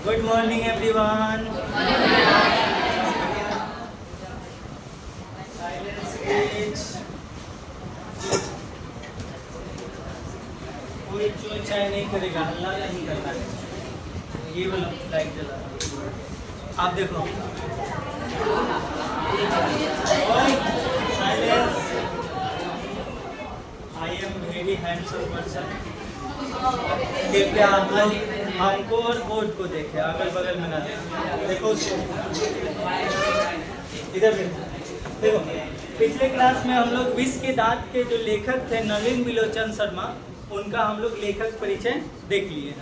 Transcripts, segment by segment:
Good morning, everyone. Silence, please. कोई चोर चाय नहीं करेगा, हल्ला नहीं करना है। ये वाला लाइट जला, आप देखो। Silence. I am very handsome person. कृपया आप लोग हमको और बोर्ड को देखें, अगल बगल में ना देखें। देखो इधर देखो। पिछले क्लास में हम लोग विष के दांत के जो लेखक थे नलिन बिलोचन शर्मा, उनका हम लोग लेखक परिचय देख लिए।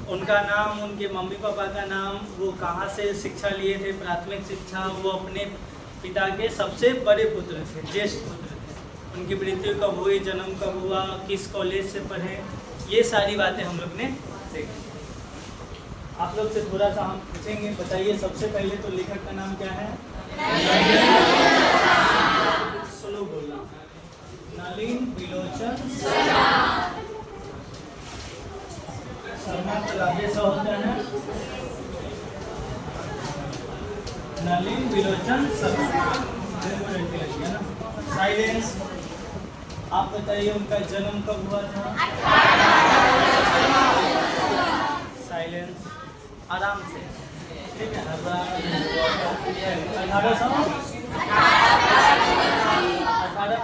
उनका नाम, उनके मम्मी पापा का नाम, वो कहाँ से शिक्षा लिए थे, प्राथमिक शिक्षा, वो अपने पिता के सबसे बड़े पुत्र थे, ज्येष्ठ पुत्र थे। उनकी मृत्यु कब हुई, जन्म कब हुआ, किस कॉलेज से पढ़े, ये सारी बातें हम लोग ने देखी। आप लोग से थोड़ा सा हम पूछेंगे, बताइए सबसे पहले तो लेखक का नाम क्या है? स्लो बोलना। नलिन बिलोचन शर्मा का राजेश होता है नलिन बिलोचन शर्मा। साइलेंस। आप बताइए उनका जन्म कब हुआ था? साइलेंस। आराम से, ठीक है। 18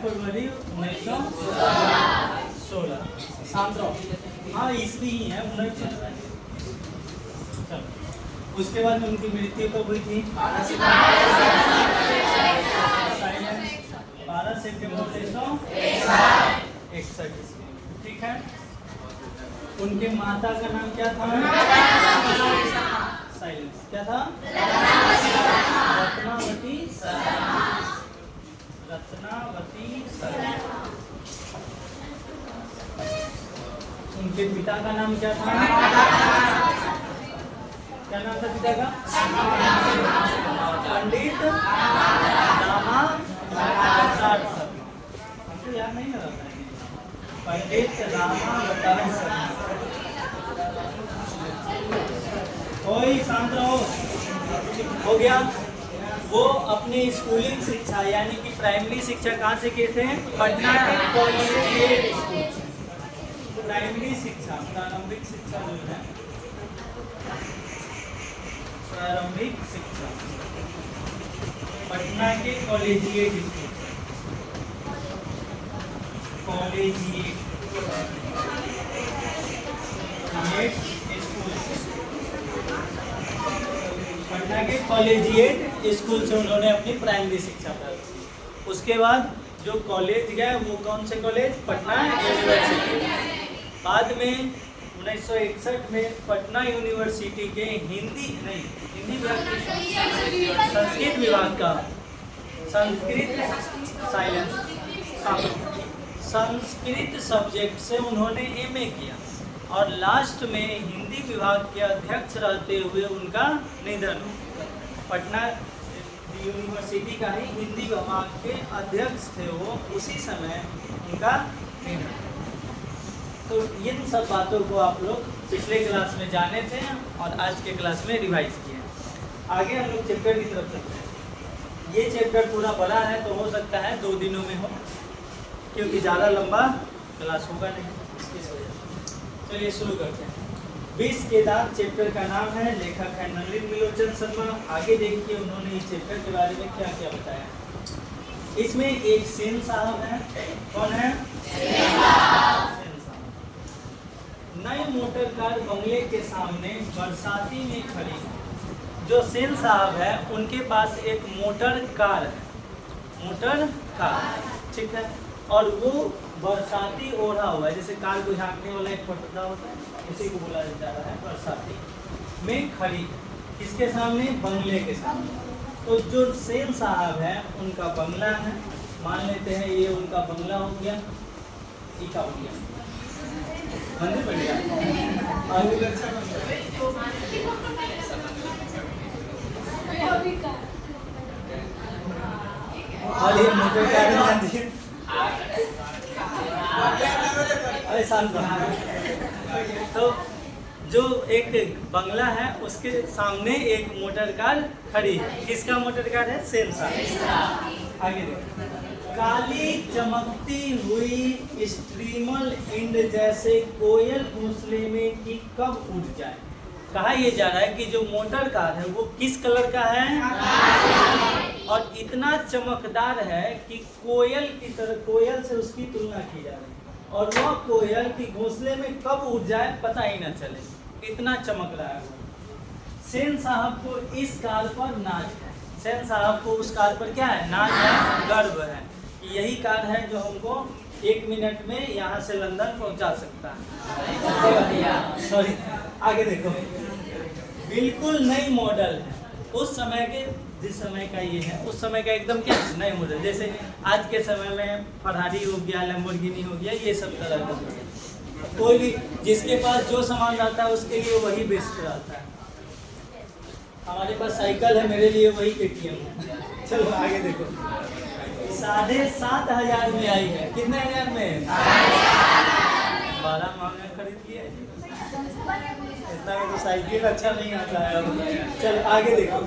फरवरी 1916। शांत रहो। हाँ, ईस्वी ही है 1916। उसके बाद उनकी मृत्यु कब हुई थी? 12 सितंबर 1961। ठीक है। उनके माता का नाम क्या था? साइलेंस। क्या था? रत्नावती शर्मा। रत्नावती शर्मा। उनके पिता का नाम क्या था? क्या नाम था पिता का? पंडित रामा प्रसाद शर्मा। हमको याद नहीं रहता है। पंडित रामा प्रसाद शर्मा। कोई शांत रहो। हो गया। वो अपनी स्कूलिंग शिक्षा यानी कि प्राइमरी शिक्षा कहाँ से किए थे? पटना के कॉलेजिएट स्कूल। प्राइमरी शिक्षा, प्रारंभिक शिक्षा जो है, प्रारंभिक शिक्षा पटना के कॉलेजिएट स्कूल। कॉलेजिएट स्कूल से, पटना के कॉलेजिएट स्कूल से उन्होंने अपनी प्राइमरी शिक्षा प्राप्त की। उसके बाद जो कॉलेज गए वो कौन से कॉलेज? पटना यूनिवर्सिटी। बाद में 1961 में पटना यूनिवर्सिटी के हिंदी विभाग की संस्कृत विभाग का संस्कृत सब्जेक्ट से उन्होंने एमए किया और लास्ट में हिंदी विभाग के अध्यक्ष रहते हुए उनका निधन हुआ। पटना यूनिवर्सिटी का ही हिंदी विभाग के अध्यक्ष थे वो, उसी समय उनका निधन। तो इन सब बातों को आप लोग पिछले क्लास में जाने थे और आज के क्लास में रिवाइज किए। आगे हम लोग चैप्टर की तरफ चलते हैं। ये चैप्टर पूरा बड़ा है तो हो सकता है 2 दिनों में हो, क्योंकि ज़्यादा लंबा क्लास होगा नहीं इस वजह से। चलिए शुरू करते हैं। विष के दांत चैप्टर का नाम है, लेखक है नलिन बिलोचन शर्मा। आगे देखिए उन्होंने इस चैप्टर के बारे में क्या क्या बताया। इसमें एक सेन साहब है। कौन है? नए मोटर कार बंगले के सामने बरसाती में खड़ी। जो सेन साहब है उनके पास एक मोटर कार है, मोटर कार, ठीक है। और वो बरसाती ओढ़ा हुआ है, जैसे कार को झांकने वाला एक पर्दा होता है, उसी को बोला जा रहा है बरसाती में खड़ी। किसके सामने? बंगले के सामने। तो जो सेन साहब है उनका बंगला है, मान लेते हैं ये उनका बंगला हो गया, इका हो गया, मंदिर बन गया। और ये मोटर कार मंदिर, अरे शांत तो जो एक बंगला है उसके सामने एक मोटर कार खड़ी है। किसका मोटर कार है? सेन साहब। आगे देखो, काली चमकती हुई स्ट्रीमल इंड जैसे कोयल घोंसले में कि कब उड़ जाए। कहा यह जा रहा है कि जो मोटर कार है वो किस कलर का है? और इतना चमकदार है कि कोयल की तरह, कोयल से उसकी तुलना की जा रही है, और वह कोयल की घोंसले में कब उड़ जाए पता ही ना चले, इतना चमक रहा है वो। सेन साहब को इस कार पर नाज है, सेन साहब को उस कार पर क्या है? नाज है, गर्व है। यही कार है जो हमको 1 मिनट में यहाँ से लंदन पहुँचा सकता है। सॉरी, आगे देखो, बिल्कुल नई मॉडल है। उस समय के, जिस समय का ये है उस समय का एकदम क्या नए मॉडल, जैसे आज के समय में फरारी हो गया, लैम्बोर्गिनी हो गया, ये सब तरह का। कोई भी जिसके पास जो सामान रहता है उसके लिए वही बेस्ट रहता है। हमारे पास साइकिल है, मेरे लिए वही KTM है। चलो आगे देखो, 7,500 में आई है। कितने हजार में? 12 महंगा खरीद लिया जी। इतना में तो साइकिल अच्छा नहीं आता है। चल आगे देखो,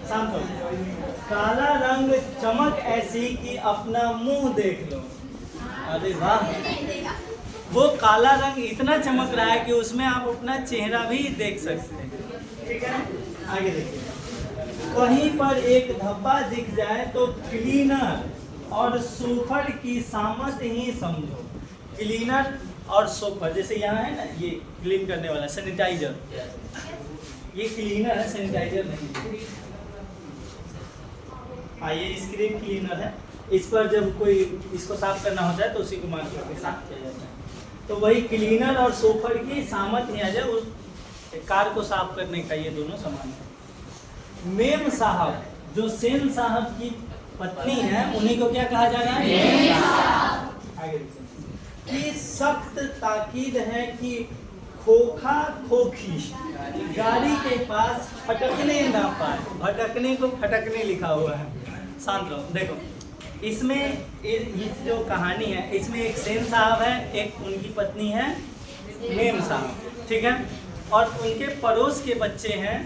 शांत हो। काला रंग चमक ऐसी कि अपना मुंह देख लो। अरे वाह, वो काला रंग इतना चमक रहा है कि उसमें आप अपना चेहरा भी देख सकते हैं। ठीक है, आगे देखिए, कहीं पर एक धब्बा दिख जाए तो क्लीनर और सोफर की सामत ही समझो। क्लीनर और सोफर, जैसे यहाँ है ना ये क्लीन करने वाला सैनिटाइजर, ये क्लीनर है, सैनिटाइजर नहीं। हाँ, ये स्क्रीन क्लीनर है। इस पर जब कोई इसको साफ करना होता है तो उसी को मार करके साफ किया जाता है। तो वही क्लीनर और सोफर की सामत ही आ जाए उस कार को साफ करने का, ये दोनों समान है। मेम साहब, जो सेन साहब की पत्नी है, उन्हीं को क्या कहा जा रहा है? आगे कि सख्त ताकीद है कि खोखा खोखी गाड़ी के पास फटकने ना पाए। भटकने को फटकने लिखा हुआ है। शांत रहो, देखो इसमें ये जो कहानी है, इसमें एक सेन साहब है, एक उनकी पत्नी है मेम साहब, ठीक है, और उनके पड़ोस के बच्चे हैं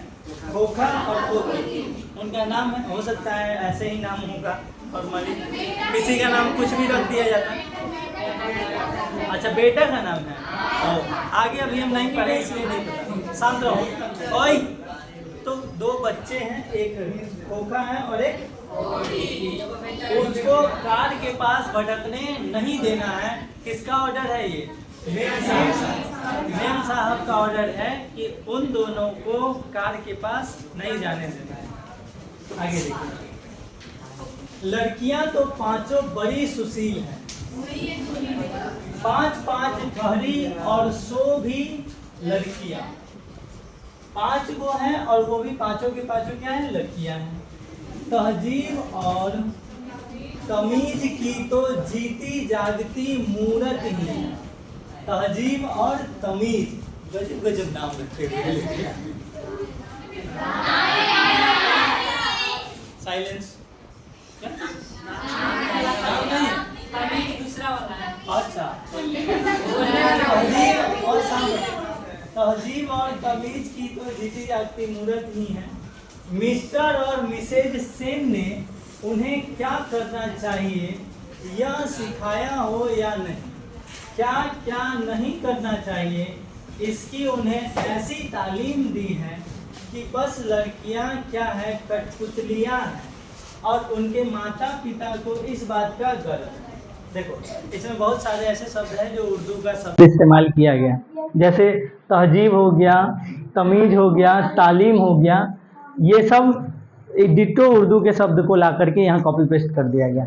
खोखा और खोखी। उनका नाम है, हो सकता है ऐसे ही नाम होगा फॉर्मली, किसी का नाम कुछ भी रख दिया जाता है। अच्छा, बेटा का नाम है, आगे अभी हम नहीं पढ़े इसलिए नहीं पता। शांत रहो। ओए, तो 2 बच्चे हैं, एक खोखा है और एक, उसको कार के पास भटकने नहीं देना है। किसका ऑर्डर है ये? मेम साहब का ऑर्डर है कि उन दोनों को कार के पास नहीं जाने देना है। आगे देखिए, लड़कियां तो 5 बड़ी सुशील हैं, 5 गहरी और 100 भी लड़कियां। 5 वो हैं और वो भी पांचों के पांचों क्या है? लड़कियां हैं। तहजीब और तमीज की तो जीती जागती मूरत ही है। तहजीब और तमीज, गजब गजब नाम रखे हुए। साइलेंस, दूसरा वाला है। अच्छा, तहजीब और तमीज की तो जीती जागती मूरत ही है। मिस्टर और मिसेज सेन ने उन्हें क्या करना चाहिए यह सिखाया हो या नहीं, क्या क्या नहीं करना चाहिए इसकी उन्हें ऐसी तालीम दी है कि बस लड़कियां क्या है, कठपुतलियां हैं, और उनके माता पिता को इस बात का गर्व है। देखो, इसमें बहुत सारे ऐसे शब्द हैं जो उर्दू का शब्द इस्तेमाल किया गया, जैसे तहजीब हो गया, तमीज हो गया, तालीम हो गया, ये सब एक डिट्टो उर्दू के शब्द को ला करके यहाँ कॉपी पेस्ट कर दिया गया।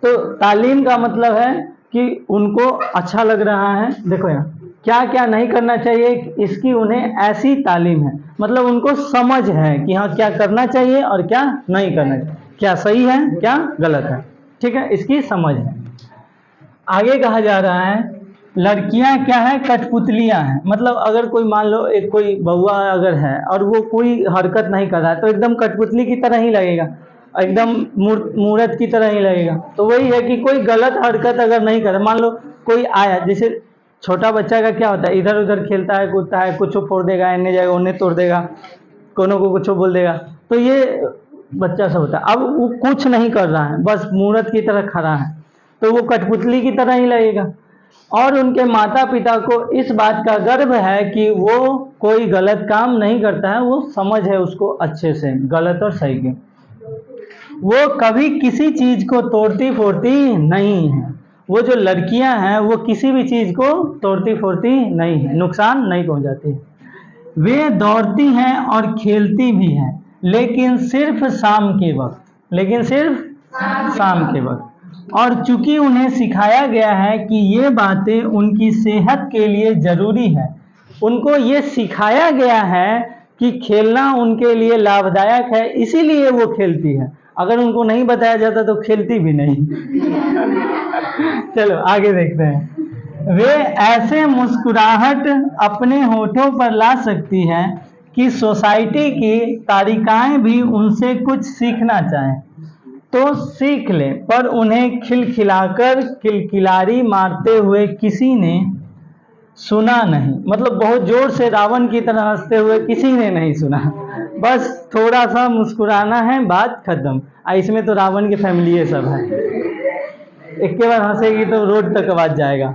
तो तालीम का मतलब है कि उनको अच्छा लग रहा है। देखो यहाँ क्या क्या नहीं करना चाहिए, इसकी उन्हें ऐसी तालीम है, मतलब उनको समझ है कि हाँ क्या करना चाहिए और क्या नहीं करना चाहिए, क्या सही है क्या गलत है, ठीक है, इसकी समझ है। आगे कहा जा रहा है लड़कियां क्या है, कठपुतलियां हैं, मतलब अगर कोई मान लो एक कोई बउआ अगर है और वो कोई हरकत नहीं कर रहा है तो एकदम कठपुतली की तरह ही लगेगा, एकदम मूर्त की तरह ही लगेगा। तो वही है कि कोई गलत हरकत अगर नहीं करे, मान लो कोई आया, जैसे छोटा बच्चा का क्या होता है, इधर उधर खेलता है, कूदता है, कुछ फोड़ देगा, इन्हें जाएगा उन्हें तोड़ देगा, कोनो को कुछ बोल देगा। तो ये बच्चा सब होता है। अब वो कुछ नहीं कर रहा है, बस मूर्त की तरह खड़ा है, तो वो कठपुतली की तरह ही लगेगा। और उनके माता पिता को इस बात का गर्व है कि वो कोई गलत काम नहीं करता है, वो समझ है उसको अच्छे से गलत और सही के। वो कभी किसी चीज को तोड़ती फोड़ती नहीं है। वो जो लड़कियां हैं वो किसी भी चीज को तोड़ती फोड़ती नहीं है, नुकसान नहीं पहुंचाती। वे दौड़ती हैं और खेलती भी हैं, लेकिन सिर्फ शाम के वक्त, लेकिन सिर्फ शाम के वक्त। और चूंकि उन्हें सिखाया गया है कि ये बातें उनकी सेहत के लिए जरूरी है, उनको ये सिखाया गया है कि खेलना उनके लिए लाभदायक है, इसीलिए वो खेलती है। अगर उनको नहीं बताया जाता तो खेलती भी नहीं। चलो आगे देखते हैं। वे ऐसे मुस्कुराहट अपने होठों पर ला सकती है कि सोसाइटी की तारिकाएं भी उनसे कुछ सीखना चाहें तो सीख ले, पर उन्हें खिलखिलाकर किलकिलारी मारते हुए किसी ने सुना नहीं। मतलब बहुत जोर से रावण की तरह हंसते हुए किसी ने नहीं सुना, बस थोड़ा सा मुस्कुराना है, बात खत्म। इसमें तो रावण की फैमिली ये सब है, एक के बाद हंसेगी तो रोड तक आवाज जाएगा।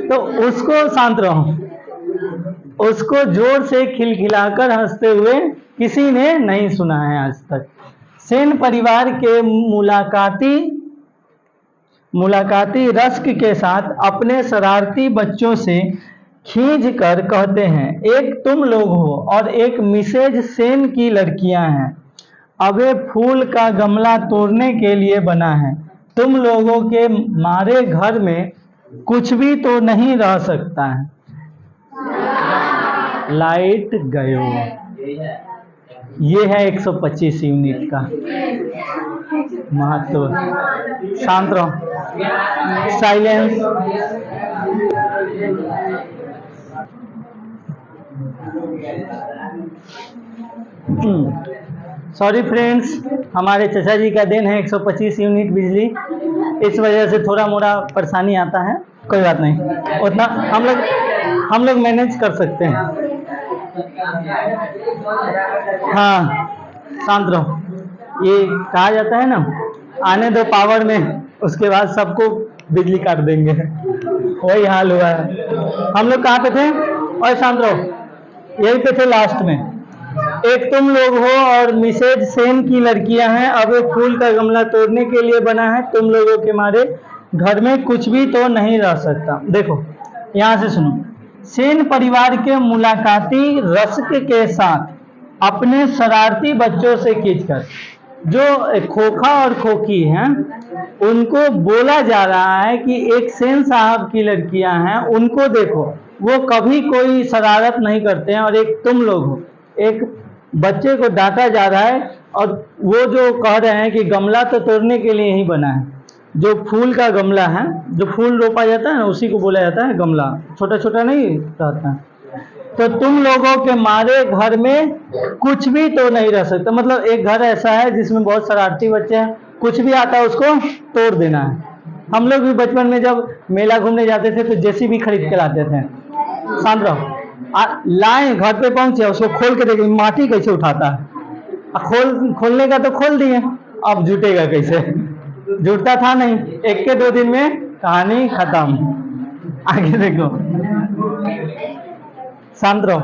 तो उसको शांत रहो, उसको जोर से खिलखिलाकर हंसते हुए किसी ने नहीं सुना है आज तक। सेन परिवार के मुलाकाती रस्क के साथ अपने शरारती बच्चों से खींच कर कहते हैं, एक तुम लोग हो और एक मिसेज सेन की लड़कियां हैं। अब ये फूल का गमला तोड़ने के लिए बना है, तुम लोगों के मारे घर में कुछ भी तो नहीं रह सकता है। लाइट गयो। ये है 125 यूनिट का महत्व। शांत रहो, साइलेंस। सॉरी फ्रेंड्स, हमारे चचा जी का दिन है 125 यूनिट बिजली, इस वजह से थोड़ा मोड़ा परेशानी आता है। कोई बात नहीं, उतना हम लोग मैनेज कर सकते हैं। हाँ शांत रहो। ये कहा जाता है ना, आने दो पावर में, उसके बाद सबको बिजली काट देंगे, वही हाल हुआ है। हम लोग कहाँ पे थे? और शांत रहो, यही पे थे लास्ट में। एक तुम लोग हो और मिसेज सेन की लड़कियां हैं। अब एक फूल का गमला तोड़ने के लिए बना है, तुम लोगों के मारे घर में कुछ भी तो नहीं रह सकता। देखो यहाँ से सुनो। सेन परिवार के मुलाकाती रस्क के साथ अपने शरारती बच्चों से खींचकर, जो खोखा और खोखी हैं, उनको बोला जा रहा है कि एक सेन साहब की लड़कियां हैं, उनको देखो, वो कभी कोई शरारत नहीं करते हैं। और एक तुम लोग हो, एक बच्चे को डांटा जा रहा है, और वो जो कह रहे हैं कि गमला तो तोड़ने के लिए ही बना है। जो फूल का गमला है, जो फूल रोपा जाता है ना, उसी को बोला जाता है गमला, छोटा छोटा नहीं रहता है। तो तुम लोगों के मारे घर में कुछ भी तो नहीं रह सकता। मतलब एक घर ऐसा है जिसमें बहुत शरारती बच्चे हैं, कुछ भी आता है उसको तोड़ देना है। हम लोग भी बचपन में जब मेला घूमने जाते थे तो जेसीबी खरीद के लाते थे। शांत रहो। लाए घर पे पहुंचे, उसको खोल के देखे माटी कैसे उठाता है। खोलने का तो खोल दिए, अब जुटेगा कैसे? जुटता था नहीं। एक के 2 दिन में कहानी खत्म। आगे देखो, शांत रहो,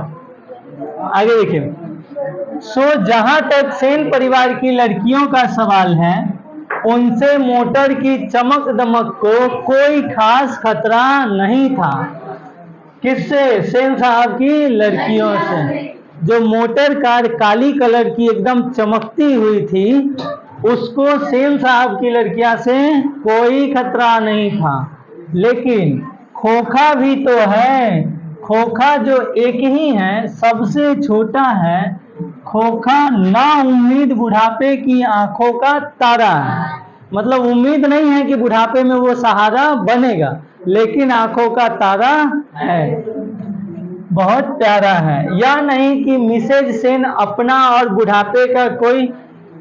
आगे देखिए। सो जहां तक सेन परिवार की लड़कियों का सवाल है, उनसे मोटर की चमक दमक को कोई खास खतरा नहीं था। किससे? सेन साहब की लड़कियों से। जो मोटर कार काली कलर की एकदम चमकती हुई थी, उसको सेन साहब की लड़कियां से कोई खतरा नहीं था। लेकिन खोखा भी तो है। खोखा जो एक ही है, सबसे छोटा है। खोखा ना उम्मीद बुढ़ापे की आंखों का तारा है। मतलब उम्मीद नहीं है कि बुढ़ापे में वो सहारा बनेगा, लेकिन आंखों का तारा है, बहुत प्यारा है। या नहीं कि मिसेज सेन अपना और बुढ़ापे का कोई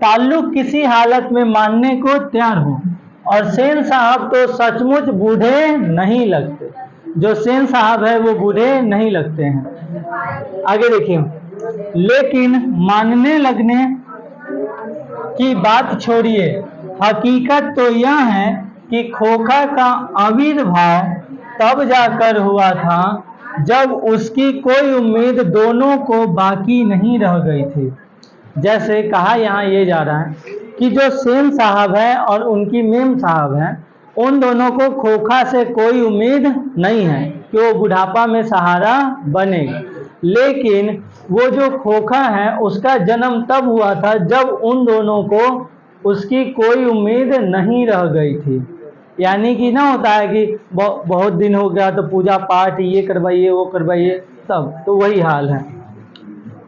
ताल्लुक किसी हालत में मानने को तैयार हो। और सेन साहब तो सचमुच बूढ़े नहीं लगते। जो सेन साहब है वो बूढ़े नहीं लगते हैं। आगे देखिए, लेकिन मानने लगने की बात छोड़िए, हकीकत तो यह है कि खोखा का आविर्भाव तब जाकर हुआ था जब उसकी कोई उम्मीद दोनों को बाकी नहीं रह गई थी। जैसे कहा यहाँ ये जा रहा है कि जो सेन साहब है और उनकी मेम साहब है, उन दोनों को खोखा से कोई उम्मीद नहीं है कि वो बुढ़ापा में सहारा बनेगा, लेकिन वो जो खोखा है उसका जन्म तब हुआ था जब उन दोनों को उसकी कोई उम्मीद नहीं रह गई थी। यानी कि ना होता है कि बहुत दिन हो गया तो पूजा पाठ ये करवाइए वो करवाइए, सब तो वही हाल है।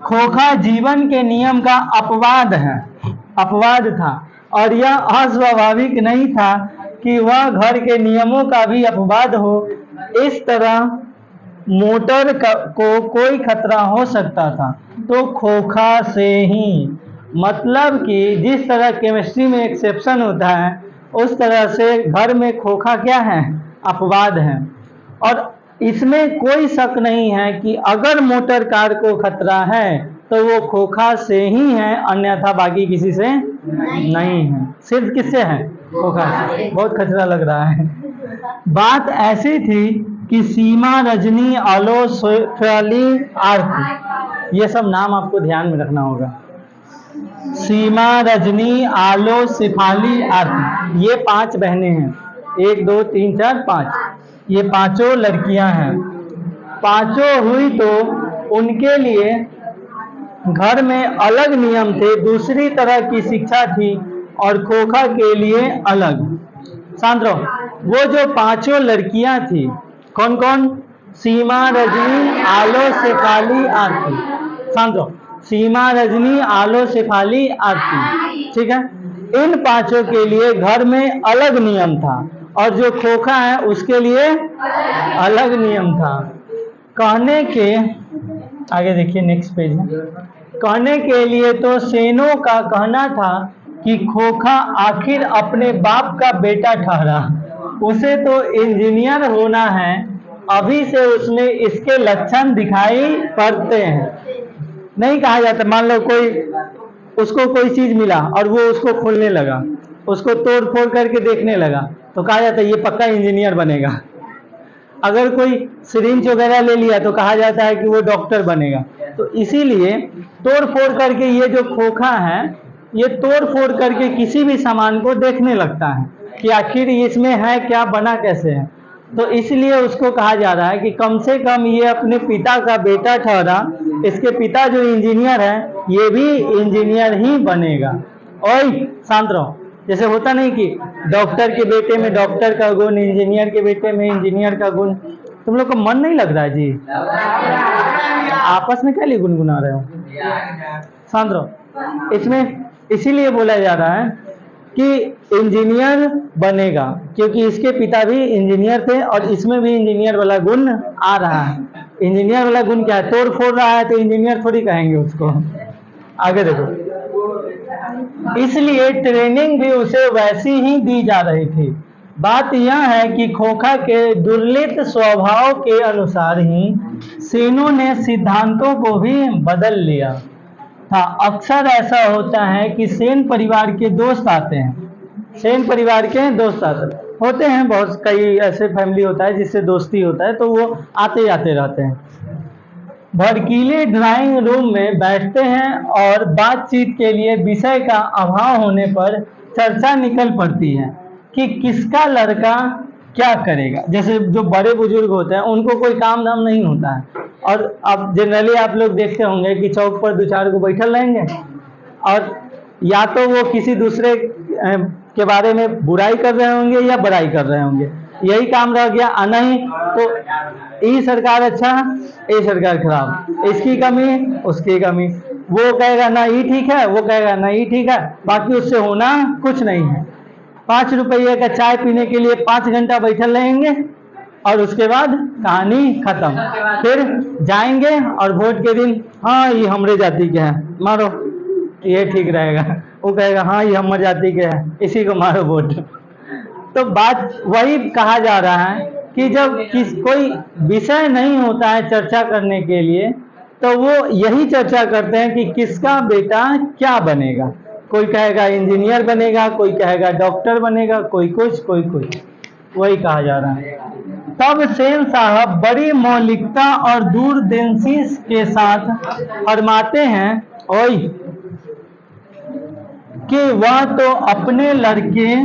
खोखा जीवन के नियम का अपवाद था और यह अस्वाभाविक नहीं था कि वह घर के नियमों का भी अपवाद हो। इस तरह मोटर को कोई खतरा हो सकता था तो खोखा से ही, मतलब कि जिस तरह केमिस्ट्री में एक्सेप्शन होता है उस तरह से घर में खोखा क्या है, अपवाद है। और इसमें कोई शक नहीं है कि अगर मोटर कार को खतरा है तो वो खोखा से ही है, अन्यथा बाकी किसी से नहीं है। सिर्फ किससे है, खोखा से। बहुत खतरा लग रहा है। बात ऐसी थी कि सीमा, रजनी, आलो, शेफाली, आरती, ये सब नाम आपको ध्यान में रखना होगा। सीमा, रजनी, आलो, शेफाली, आरती, ये 5 बहनें हैं। 1 2 3 4 5, ये 5 लड़कियां हैं। 5 हुई तो उनके लिए घर में अलग नियम थे, दूसरी तरह की शिक्षा थी और खोखा के लिए अलग। शांत रहो। वो जो 5 लड़कियां थी, कौन कौन? सीमा, रजनी, आलो, शेफाली, आरती। शांत रहो। सीमा, रजनी, आलो, शेफाली, आरती, ठीक है। इन 5 के लिए घर में अलग नियम था और जो खोखा है उसके लिए अलग नियम था। कहने के आगे देखिए, नेक्स्ट पेज में। कहने के लिए तो सेनों का कहना था कि खोखा आखिर अपने बाप का बेटा ठहरा, उसे तो इंजीनियर होना है, अभी से उसमें इसके लक्षण दिखाई पड़ते हैं। नहीं कहा जाता, मान लो उसको कोई चीज मिला और वो उसको खोलने लगा, उसको तोड़ फोड़ करके देखने लगा, तो कहा जाता है ये पक्का इंजीनियर बनेगा। अगर कोई सिरिंज वगैरह ले लिया तो कहा जाता है कि वो डॉक्टर बनेगा। तो इसीलिए तोड़ फोड़ करके ये जो खोखा है, ये तोड़ फोड़ करके किसी भी सामान को देखने लगता है कि आखिर इसमें है क्या, बना कैसे है। तो इसलिए उसको कहा जा रहा है कि कम से कम ये अपने पिता का बेटा ठहरा, इसके पिता जो इंजीनियर है ये भी इंजीनियर ही बनेगा। और शांत रहो। जैसे होता नहीं कि डॉक्टर के बेटे में डॉक्टर का गुण, इंजीनियर के बेटे में इंजीनियर का गुण। तुम लोग को मन नहीं लग रहा है जी? आपस में क्या लिए गुनगुना रहे हो? शांत रहो। इसमें इसीलिए बोला जा रहा है कि इंजीनियर बनेगा क्योंकि इसके पिता भी इंजीनियर थे और इसमें भी इंजीनियर वाला गुण आ रहा है। इंजीनियर वाला गुण क्या है? तोड़ फोड़ रहा है तो इंजीनियर थोड़ी कहेंगे उसको। आगे देखो। इसलिए ट्रेनिंग भी उसे वैसी ही दी जा रही थी। बात यह है कि खोखा के दुर्लित स्वभाव के अनुसार ही सेनों ने सिद्धांतों को भी बदल लिया था। अक्सर ऐसा होता है कि सेन परिवार के दोस्त आते हैं, सेन परिवार के दोस्त होते हैं, बहुत कई ऐसे फैमिली होता है जिससे दोस्ती होता है, तो वो आते जाते रहते हैं। भड़कीले ड्राइंग रूम में बैठते हैं और बातचीत के लिए विषय का अभाव होने पर चर्चा निकल पड़ती है कि किसका लड़का क्या करेगा। जैसे जो बड़े बुजुर्ग होते हैं उनको कोई काम धाम नहीं होता है, और अब जनरली आप लोग देखते होंगे कि चौक पर 2-4 को बैठल रहेंगे और या तो वो किसी दूसरे के बारे में बुराई कर रहे होंगे या बड़ाई कर रहे होंगे, यही काम रह गया। नहीं तो ये सरकार अच्छा, ये सरकार खराब, इसकी कमी उसकी कमी, वो कहेगा ना ये ठीक है, वो कहेगा ना ये ठीक है, बाकी उससे होना कुछ नहीं है। 5 रुपये का चाय पीने के लिए 5 घंटा बैठल रहेंगे और उसके बाद कहानी खत्म। फिर जाएंगे और वोट के दिन, हाँ ये हमरे जाति के हैं, मारो ये ठीक रहेगा। वो कहेगा हाँ ये हमर जाति के हैं, इसी को मारो वोट। तो बात वही कहा जा रहा है कि जब कोई विषय नहीं होता है चर्चा करने के लिए, तो वो यही चर्चा करते हैं कि किसका बेटा क्या बनेगा। कोई कहेगा इंजीनियर बनेगा, कोई कहेगा डॉक्टर बनेगा, कोई कुछ कोई कुछ, वही कहा जा रहा है। तब सेन साहब बड़ी मौलिकता और दूरदर्शी के साथ फरमाते हैं ओए कि वह तो अपने लड़के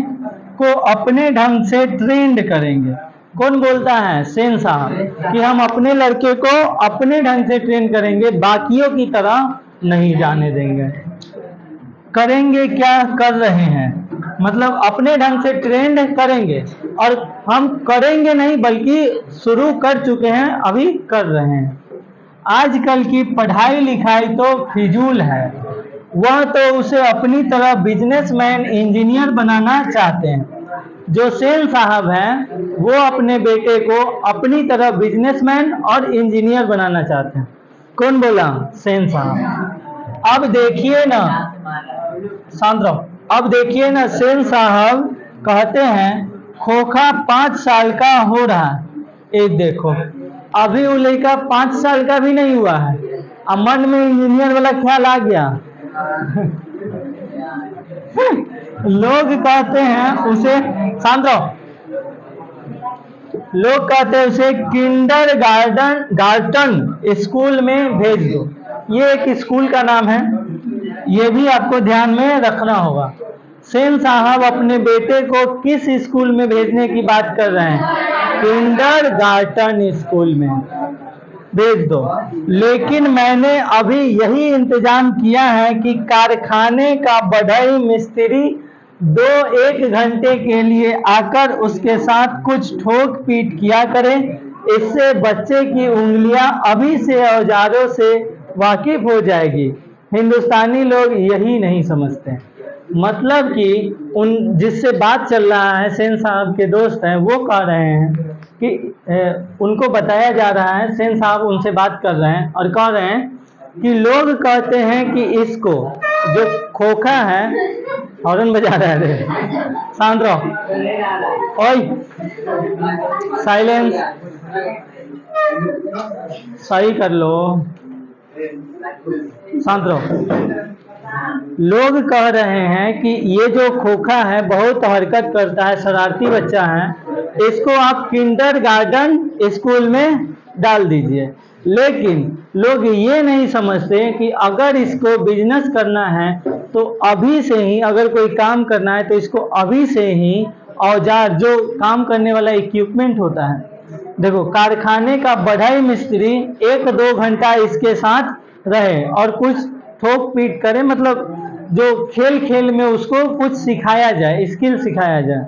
को अपने ढंग से ट्रेंड करेंगे। कौन बोलता है? सेन साहब, कि हम अपने लड़के को अपने ढंग से ट्रेन करेंगे, बाकियों की तरह नहीं जाने देंगे। करेंगे क्या? कर रहे हैं, मतलब अपने ढंग से ट्रेंड करेंगे, और हम करेंगे नहीं बल्कि शुरू कर चुके हैं, अभी कर रहे हैं। आजकल की पढ़ाई लिखाई तो फिजूल है, वह तो उसे अपनी तरह बिजनेसमैन इंजीनियर बनाना चाहते हैं। जो सेन साहब हैं वो अपने बेटे को अपनी तरह बिजनेसमैन और इंजीनियर बनाना चाहते हैं। कौन बोला? सेन साहब। अब देखिए ना, शांत रहो, अब देखिए ना, सेन साहब कहते हैं खोखा 5 साल का हो रहा है। एक देखो, अभी वो लड़का 5 साल का भी नहीं हुआ है, अब मन में इंजीनियर वाला ख्याल आ गया। लोग कहते हैं उसे, शांत रहो, लोग कहते हैं उसे किंडर गार्टन स्कूल में भेज दो। ये एक स्कूल का नाम है, ये भी आपको ध्यान में रखना होगा। सेन साहब अपने बेटे को किस स्कूल में भेजने की बात कर रहे हैं? किंडर गार्टन स्कूल में भेज दो। लेकिन मैंने अभी यही इंतजाम किया है कि कारखाने का बढ़ई मिस्त्री 2-1 घंटे के लिए आकर उसके साथ कुछ ठोक पीट किया करे। इससे बच्चे की उंगलियां अभी से औजारों से वाकिफ हो जाएगी। हिंदुस्तानी लोग यही नहीं समझते। मतलब कि उन जिससे बात चल रहा है, सेन साहब के दोस्त हैं, वो कह रहे हैं कि उनको बताया जा रहा है, सेन साहब उनसे बात कर रहे हैं और कह रहे हैं कि लोग कहते हैं कि इसको जो खोखा है, हॉर्न बजा रहे हैं, शांत रहो, ओए साइलेंस, सही कर लो, शांत रहो। लोग कह रहे हैं कि ये जो खोखा है बहुत हरकत करता है, शरारती बच्चा है, इसको आप किंडर गार्डन स्कूल में डाल दीजिए। लेकिन लोग ये नहीं समझते कि अगर इसको बिजनेस करना है तो अभी से ही, अगर कोई काम करना है तो इसको अभी से ही औजार, जो काम करने वाला इक्विपमेंट होता है, देखो कारखाने का बढ़ई मिस्त्री 1-2 घंटा इसके साथ रहे और कुछ ठोक पीट करे, मतलब जो खेल खेल में उसको कुछ सिखाया जाए, स्किल सिखाया जाए।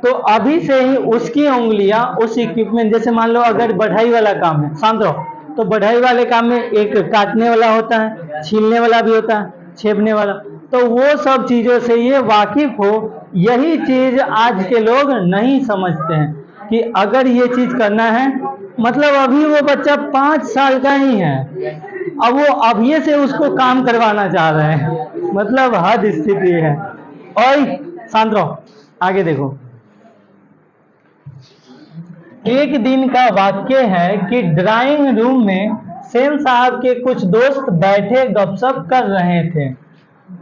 तो अभी से ही उसकी उंगलियां उस इक्विपमेंट, जैसे मान लो अगर बढ़ई वाला काम है, शांत रहो, तो बढ़ई वाले काम में एक काटने वाला होता है, छीलने वाला भी होता है, छेदने वाला, तो वो सब चीज़ों से ये वाकिफ हो। यही चीज़ आज के लोग नहीं समझते हैं कि अगर ये चीज़ करना है, मतलब अभी वो बच्चा 5 साल का ही है, अब वो अभी से उसको काम करवाना चाह रहे हैं, मतलब हद स्थिति है। और शांत रहो, आगे देखो। एक दिन का वाक्य है कि ड्राइंग रूम में सेन साहब के कुछ दोस्त बैठे गपशप कर रहे थे।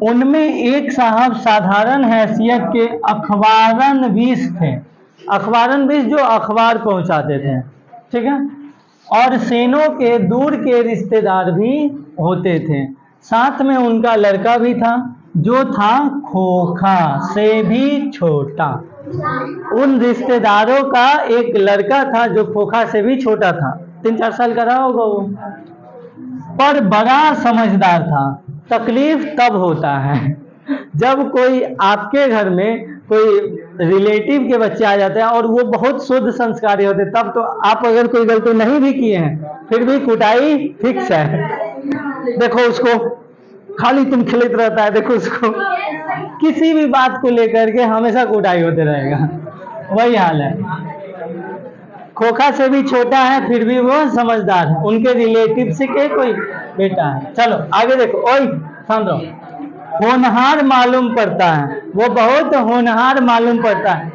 उनमें एक साहब साधारण हैसियत के अखबारनवीस थे, अखबारनवीस जो अखबार पहुंचाते थे, ठीक है, और सेनों के दूर के रिश्तेदार भी होते थे। साथ में उनका लड़का भी था जो था खोखा से भी छोटा। उन रिश्तेदारों का एक लड़का था जो खोखा से भी छोटा था, 3-4 साल का रहा होगा वो, पर बड़ा समझदार था। तकलीफ तब होता है जब कोई आपके घर में कोई रिलेटिव के बच्चे आ जाते हैं और वो बहुत शुद्ध संस्कारी होते, तब तो आप अगर कोई गलती नहीं भी किए हैं फिर भी कुटाई फिक्स है। देखो उसको, खाली तुम खिलत रहता है, देखो उसको, किसी भी बात को लेकर के हमेशा कुटाई होते रहेगा, वही हाल है। खोखा से भी छोटा है फिर भी वो समझदार है, उनके रिलेटिव से के कोई बेटा है। चलो आगे देखो, ओए शांत रहो। होनहार मालूम पड़ता है, वो बहुत होनहार मालूम पड़ता है।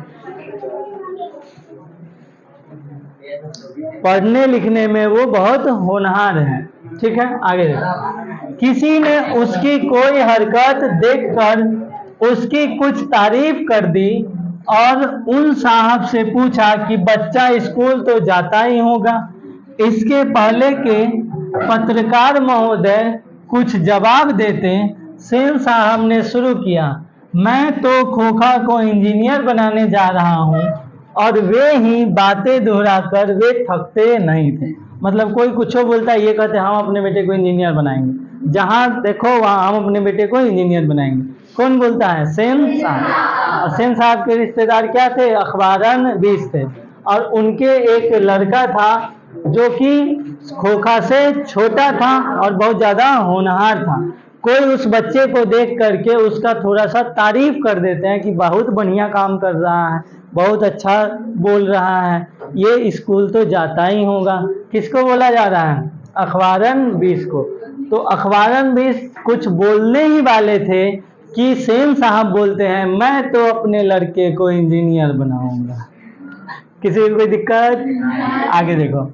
पढ़ने लिखने में वो बहुत होनहार है। ठीक है, आगे देखो। किसी ने उसकी कोई हरकत देखकर उसकी कुछ तारीफ कर दी और उन साहब से पूछा कि बच्चा स्कूल तो जाता ही होगा। इसके पहले के पत्रकार महोदय कुछ जवाब देते सेन साहब ने शुरू किया, मैं तो खोखा को इंजीनियर बनाने जा रहा हूँ, और वे ही बातें दोहराकर वे थकते नहीं थे। मतलब कोई कुछ बोलता है, ये कहते हम अपने बेटे को इंजीनियर बनाएंगे, जहाँ देखो वहाँ हम अपने बेटे को इंजीनियर बनाएंगे। कौन बोलता है? सेन साहब। और सेन साहब के रिश्तेदार क्या थे? अखबारन बीस थे। और उनके एक लड़का था जो कि खोखा से छोटा था और बहुत ज़्यादा होनहार था। कोई उस बच्चे को देख करके उसका थोड़ा सा तारीफ कर देते हैं कि बहुत बढ़िया काम कर रहा है, बहुत अच्छा बोल रहा है, ये स्कूल तो जाता ही होगा। किसको बोला जा रहा है? अखबारन बीस को। तो अखबारन बीस कुछ बोलने ही वाले थे कि सेन साहब बोलते हैं, मैं तो अपने लड़के को इंजीनियर बनाऊंगा। किसी को कोई दिक्कत? आगे देखो।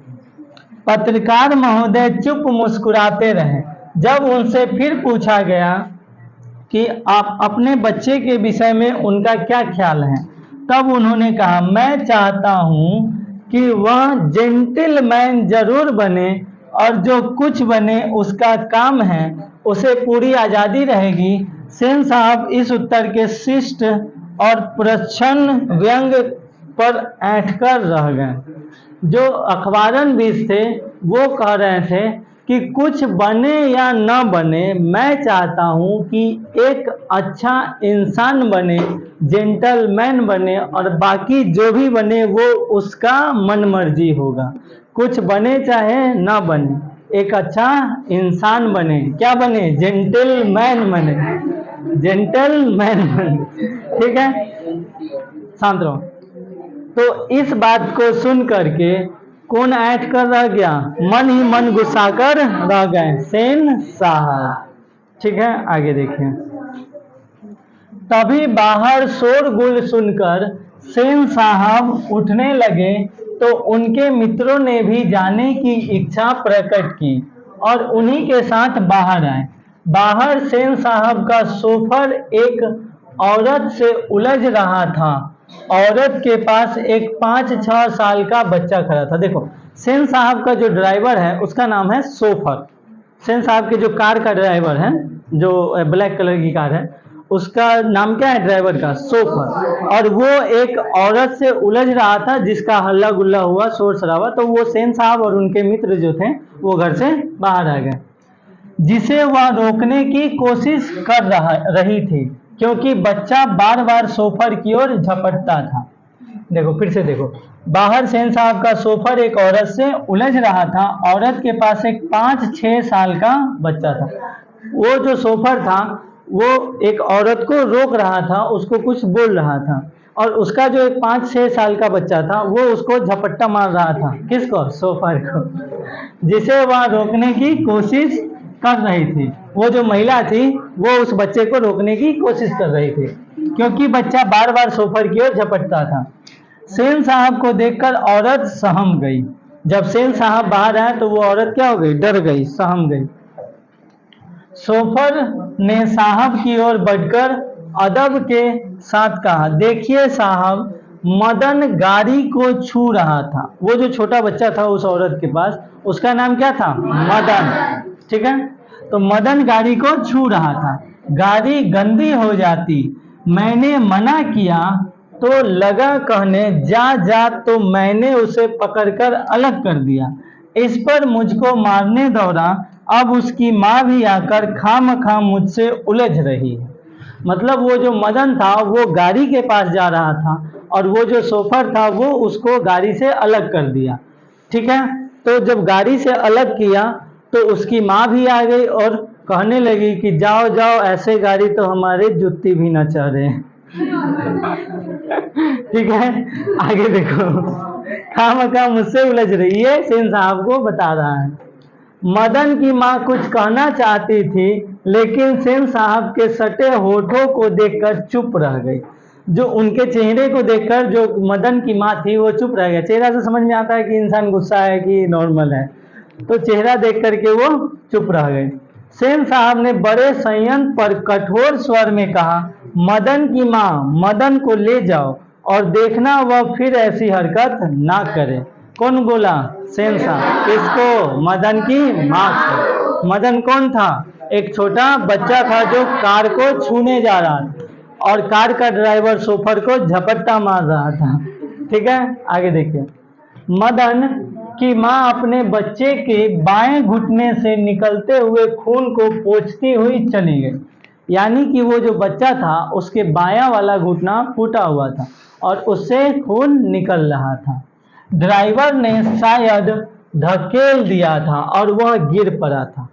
पत्रकार महोदय चुप मुस्कुराते रहे। जब उनसे फिर पूछा गया कि आप अपने बच्चे के विषय में उनका क्या ख्याल है, तब उन्होंने कहा, मैं चाहता हूं कि वह जेंटलमैन जरूर बने और जो कुछ बने उसका काम है, उसे पूरी आज़ादी रहेगी। सेन साहब इस उत्तर के शिष्ट और प्रच्छन्न व्यंग पर ऐंठकर रह गए। जो अखबारन बीस थे वो कह रहे थे कि कुछ बने या न बने, मैं चाहता हूं कि एक अच्छा इंसान बने, जेंटलमैन बने, और बाकी जो भी बने वो उसका मन मर्जी होगा। कुछ बने चाहे न बने, एक अच्छा इंसान बने। क्या बने? जेंटलमैन बने, जेंटलमैन बने। ठीक है, शांत रहो। तो इस बात को सुन करके कौन ऐठ कर रह गया? मन ही मन गुस्सा कर रह गए, सेन साहब। ठीक है, आगे देखिए। तभी बाहर शोरगुल सुनकर सेन साहब उठने लगे तो उनके मित्रों ने भी जाने की इच्छा प्रकट की और उन्हीं के साथ बाहर आए। बाहर सेन साहब का शोफर एक औरत से उलझ रहा था। औरत के पास एक 5-6 साल का बच्चा खड़ा था। देखो, सेन साहब का जो ड्राइवर है उसका नाम है शोफर। सेन साहब के जो कार का ड्राइवर है, जो ब्लैक कलर की कार है, उसका नाम क्या है ड्राइवर का? शोफर। और वो एक औरत से उलझ रहा था जिसका हल्ला गुल्ला हुआ, शोर शराबा। तो वो सेन साहब और उनके मित्र जो थे वो घर से बाहर आ गए, जिसे वह रोकने की कोशिश कर रही थी, क्योंकि बच्चा बार बार सोफर की ओर झपटता था। देखो, फिर से देखो। बाहर सेन साहब का सोफर एक औरत से उलझ रहा था। औरत के पास एक 5-6 साल का बच्चा था। वो जो सोफर था वो एक औरत को रोक रहा था, उसको कुछ बोल रहा था, और उसका जो एक 5-6 साल का बच्चा था वो उसको झपट्टा मार रहा था। किसको? सोफर को, जिसे वह रोकने की कोशिश कर रही थी। वो जो महिला थी वो उस बच्चे को रोकने की कोशिश कर रही थी, क्योंकि बच्चा बार बार सोफर की ओर झपटता था। सेन साहब को देखकर औरत सहम गई। जब सेन साहब बाहर आए तो वो औरत क्या हो गई? डर गई, सहम गई। सोफर ने साहब की ओर बढ़कर अदब के साथ कहा, देखिए साहब, मदन गाड़ी को छू रहा था। वो जो छोटा बच्चा था उस औरत के पास, उसका नाम क्या था? मदन। ठीक है, तो मदन गाड़ी को छू रहा था। गाड़ी गंदी हो जाती। मैंने मना किया तो लगा कहने जा जा, तो मैंने उसे पकड़कर अलग कर दिया। इस पर मुझको मारने दौड़ा। अब उसकी माँ भी आकर खामखा मुझसे उलझ रही है। मतलब वो जो मदन था वो गाड़ी के पास जा रहा था और वो जो सोफर था वो उसको गाड़ी से अलग कर दिया। ठीक है, तो जब गाड़ी से अलग किया तो उसकी माँ भी आ गई और कहने लगी कि जाओ जाओ, ऐसे गाड़ी तो हमारे जुत्ती भी न चढ़े। ठीक है, आगे देखो। खामखा मुझसे उलझ रही है, सेन साहब को बता रहा है। मदन की माँ कुछ कहना चाहती थी, लेकिन सेन साहब के सटे होठों को देखकर चुप रह गई। जो उनके चेहरे को देखकर जो मदन की माँ थी वो चुप रह गया। चेहरा से समझ में आता है कि इंसान गुस्सा है कि नॉर्मल है, तो चेहरा देख करके वो चुप रह गए। सेन साहब ने बड़े संयम पर कठोर स्वर में कहा, मदन की माँ, मदन को ले जाओ और देखना वह फिर ऐसी हरकत ना करे। कौन बोला? सेन साहब। किसको? मदन की माँ को। मदन कौन था? एक छोटा बच्चा था जो कार को छूने जा रहा था और कार का ड्राइवर शोफर को झपट्टा मार रहा था। ठीक है, आगे देखिए। मदन की माँ अपने बच्चे के बाएं घुटने से निकलते हुए खून को पोंछती हुई चली गई। यानी कि वो जो बच्चा था उसके बायां वाला घुटना फूटा हुआ था और उससे खून निकल रहा था। ड्राइवर ने शायद धकेल दिया था और वह गिर पड़ा था।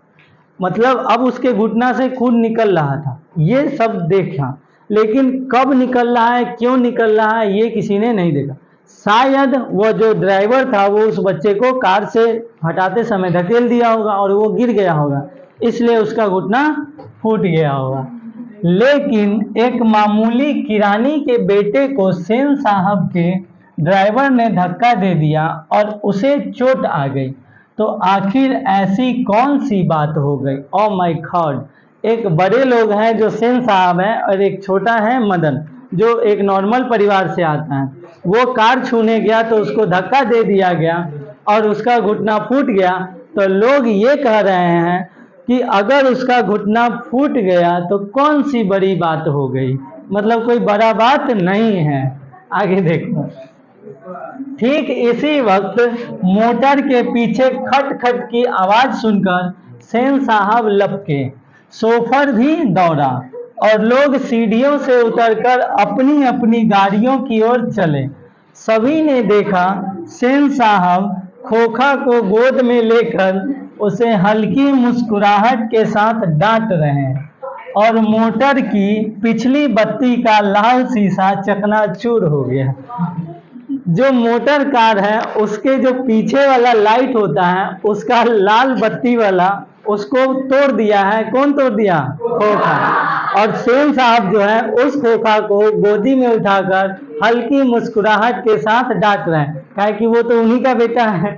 मतलब अब उसके घुटना से खून निकल रहा था, ये सब देखा, लेकिन कब निकल रहा है, क्यों निकल रहा है, ये किसी ने नहीं देखा। शायद वो जो ड्राइवर था वो उस बच्चे को कार से हटाते समय धकेल दिया होगा और वो गिर गया होगा, इसलिए उसका घुटना फूट गया होगा। लेकिन एक मामूली किरानी के बेटे को सेन साहब के ड्राइवर ने धक्का दे दिया और उसे चोट आ गई, तो आखिर ऐसी कौन सी बात हो गई? Oh my God. एक बड़े लोग हैं जो सेन साहब हैं और एक छोटा है मदन जो एक नॉर्मल परिवार से आता है। वो कार छूने गया तो उसको धक्का दे दिया गया और उसका घुटना फूट गया। तो लोग ये कह रहे हैं कि अगर उसका घुटना फूट गया तो कौन सी बड़ी बात हो गई, मतलब कोई बड़ा बात नहीं है। आगे देखो। ठीक इसी वक्त मोटर के पीछे खट खट की आवाज सुनकर सेन साहब लपके। शोफर भी दौड़ा और लोग सीढ़ियों से उतरकर अपनी अपनी गाड़ियों की ओर चले। सभी ने देखा सेन साहब खोखा को गोद में लेकर उसे हल्की मुस्कुराहट के साथ डांट रहे हैं और मोटर की पिछली बत्ती का लाल शीशा चकनाचूर हो गया। जो मोटर कार है उसके जो पीछे वाला लाइट होता है उसका लाल बत्ती वाला उसको तोड़ दिया है। कौन तोड़ दिया? खोखा। और सेन साहब जो है उस खोखा को गोदी में उठाकर हल्की मुस्कुराहट के साथ डांट रहे हैं, काहे कि वो तो उन्हीं का बेटा है,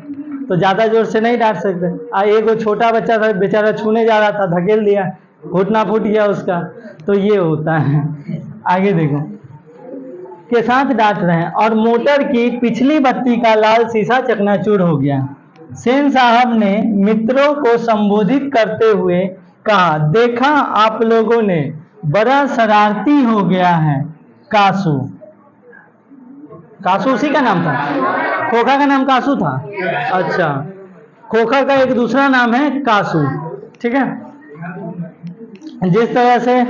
तो ज्यादा जोर से नहीं डांट सकते। एक वो छोटा बच्चा था, बेचारा छूने जा रहा था, धकेल दिया, घुटना फूट गया उसका, तो ये होता है। आगे देखो। के साथ डांट रहे हैं और मोटर की पिछली बत्ती का लाल शीशा चकनाचूर हो गया। सेन साहब ने मित्रों को संबोधित करते हुए कहा, देखा आप लोगों ने, बड़ा शरारती हो गया है कासू। कासू उसी का नाम था? खोखा का नाम कासू था? अच्छा, खोखा का एक दूसरा नाम है कासू। ठीक है। जिस तरह से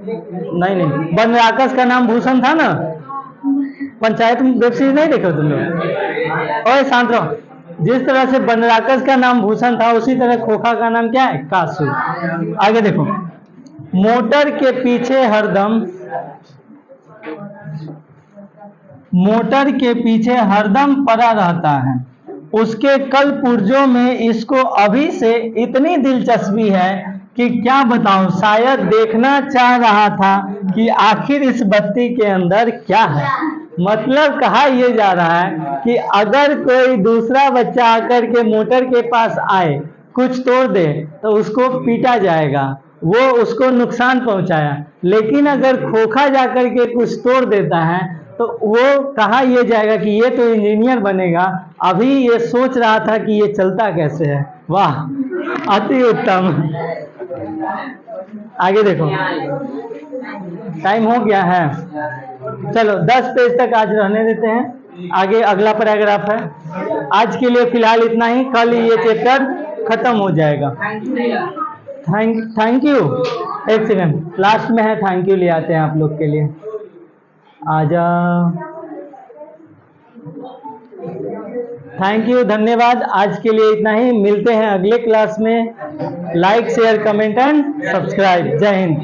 नहीं, बनराकस का नाम भूषण था ना। पंचायत में वेब सीरीज नहीं देखो तुम लोग? ओए शांत रहो। जिस तरह से बनराकस का नाम भूषण था उसी तरह खोखा का नाम क्या है? कासू। आगे देखो। मोटर के पीछे हरदम पड़ा रहता है। उसके कल पुर्जों में इसको अभी से इतनी दिलचस्पी है कि क्या बताऊं, शायद देखना चाह रहा था कि आखिर इस बत्ती के अंदर क्या है। मतलब कहा यह जा रहा है कि अगर कोई दूसरा बच्चा आकर के मोटर के पास आए, कुछ तोड़ दे, तो उसको पीटा जाएगा, वो उसको नुकसान पहुंचाया। लेकिन अगर खोखा जाकर के कुछ तोड़ देता है तो वो कहा यह जाएगा कि ये तो इंजीनियर बनेगा, अभी ये सोच रहा था कि ये चलता कैसे है। वाह, अति उत्तम। आगे देखो। टाइम हो गया है, चलो 10 पेज तक आज रहने देते हैं। आगे अगला पैराग्राफ है। आज के लिए फिलहाल इतना ही, कल ये चैप्टर खत्म हो जाएगा। Thank you. एक सेकंड, लास्ट में है थैंक यू ले आते हैं आप लोग के लिए। आजा। थैंक यू, धन्यवाद। आज के लिए इतना ही, मिलते हैं अगले क्लास में। Like, share, comment and subscribe. जय हिंद।